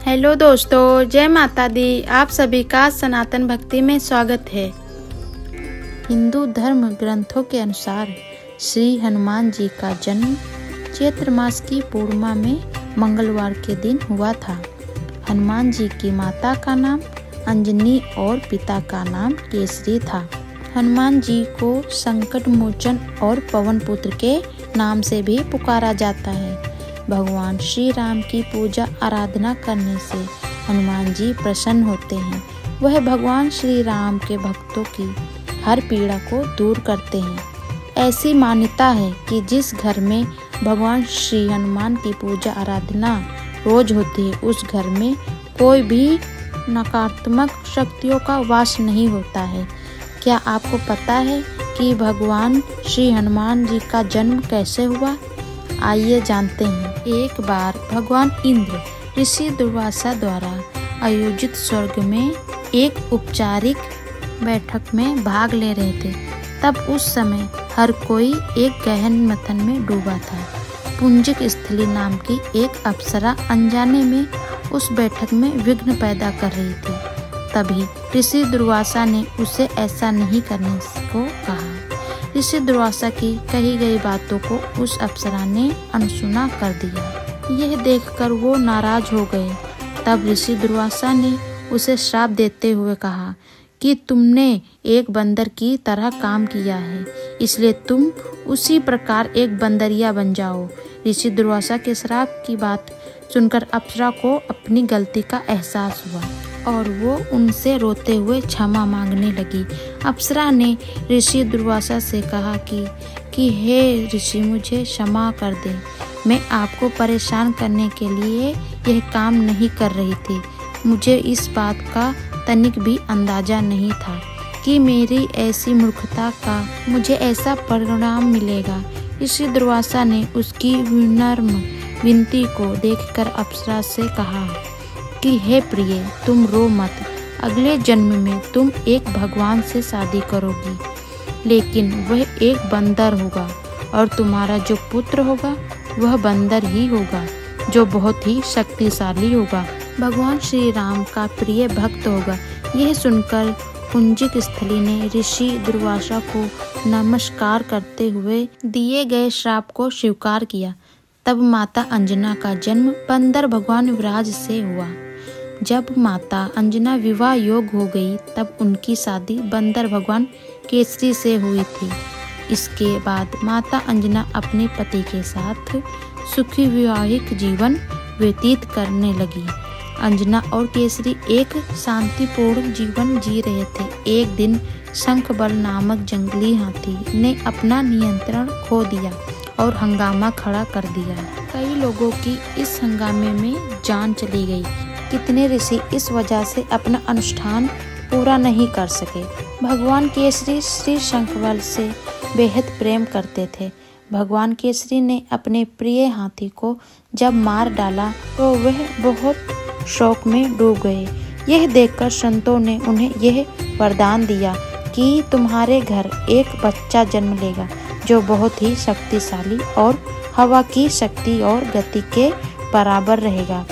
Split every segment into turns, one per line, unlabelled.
Hello दोस्तों, जय माता दी। आप सभी का सनातन भक्ति में स्वागत है। हिंदू धर्म ग्रंथों के अनुसार श्री हनुमान जी का जन्म चैत्र मास की पूर्णिमा में मंगलवार के दिन हुआ था। हनुमान जी की माता का नाम अंजनी और पिता का नाम केसरी था। हनुमान जी को संकट मोचन और पवन पुत्र के नाम से भी पुकारा जाता है। भगवान श्री राम की पूजा आराधना करने से हनुमान जी प्रसन्न होते हैं। वह भगवान श्री राम के भक्तों की हर पीड़ा को दूर करते हैं। ऐसी मान्यता है कि जिस घर में भगवान श्री हनुमान की पूजा आराधना रोज होती है, उस घर में कोई भी नकारात्मक शक्तियों का वास नहीं होता है। क्या आपको पता है कि भगवान श्री हनुमान जी का जन्म कैसे हुआ? आइए जानते हैं। एक बार भगवान इंद्र ऋषि दुर्वासा द्वारा आयोजित स्वर्ग में एक औपचारिक बैठक में भाग ले रहे थे। तब उस समय हर कोई एक गहन मंथन में डूबा था। पुंजिक स्थली नाम की एक अप्सरा अनजाने में उस बैठक में विघ्न पैदा कर रही थी। तभी ऋषि दुर्वासा ने उसे ऐसा नहीं करने को कहा। ऋषि दुर्वासा की कही गई बातों को उस अप्सरा ने अनसुना कर दिया। यह देखकर वो नाराज हो गए। तब ऋषि दुर्वासा ने उसे श्राप देते हुए कहा कि तुमने एक बंदर की तरह काम किया है, इसलिए तुम उसी प्रकार एक बंदरिया बन जाओ। ऋषि दुर्वासा के श्राप की बात सुनकर अप्सरा को अपनी गलती का एहसास हुआ और वो उनसे रोते हुए क्षमा मांगने लगी। अप्सरा ने ऋषि दुर्वासा से कहा कि हे ऋषि, मुझे क्षमा कर दे। मैं आपको परेशान करने के लिए यह काम नहीं कर रही थी। मुझे इस बात का तनिक भी अंदाजा नहीं था कि मेरी ऐसी मूर्खता का मुझे ऐसा परिणाम मिलेगा। ऋषि दुर्वासा ने उसकी विनम्र विनती को देखकर अप्सरा से कहा कि हे प्रिय, तुम रो मत। अगले जन्म में तुम एक भगवान से शादी करोगी, लेकिन वह एक बंदर होगा और तुम्हारा जो पुत्र होगा वह बंदर ही होगा, जो बहुत ही शक्तिशाली होगा। भगवान श्री राम का प्रिय भक्त होगा। यह सुनकर पुंजिक स्थली ने ऋषि दुर्वासा को नमस्कार करते हुए दिए गए श्राप को स्वीकार किया। तब माता अंजना का जन्म बंदर भगवान विराज से हुआ। जब माता अंजना विवाह योग्य हो गई, तब उनकी शादी बंदर भगवान केसरी से हुई थी। इसके बाद माता अंजना अपने पति के साथ सुखी वैवाहिक जीवन व्यतीत करने लगी। अंजना और केसरी एक शांतिपूर्ण जीवन जी रहे थे। एक दिन शंखबल नामक जंगली हाथी ने अपना नियंत्रण खो दिया और हंगामा खड़ा कर दिया। कई लोगों की इस हंगामे में जान चली गई। कितने ऋषि इस वजह से अपना अनुष्ठान पूरा नहीं कर सके। भगवान केसरी श्री शंखबल से बेहद प्रेम करते थे। भगवान केसरी ने अपने प्रिय हाथी को जब मार डाला तो वह बहुत शोक में डूब गए। यह देखकर संतों ने उन्हें यह वरदान दिया कि तुम्हारे घर एक बच्चा जन्म लेगा, जो बहुत ही शक्तिशाली और हवा की शक्ति और गति के बराबर रहेगा।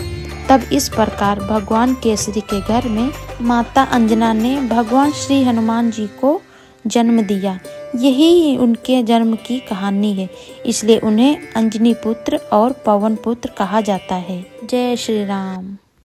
तब इस प्रकार भगवान केसरी के घर में माता अंजना ने भगवान श्री हनुमान जी को जन्म दिया। यही उनके जन्म की कहानी है, इसलिए उन्हें अंजनी पुत्र और पवन पुत्र कहा जाता है। जय श्री राम।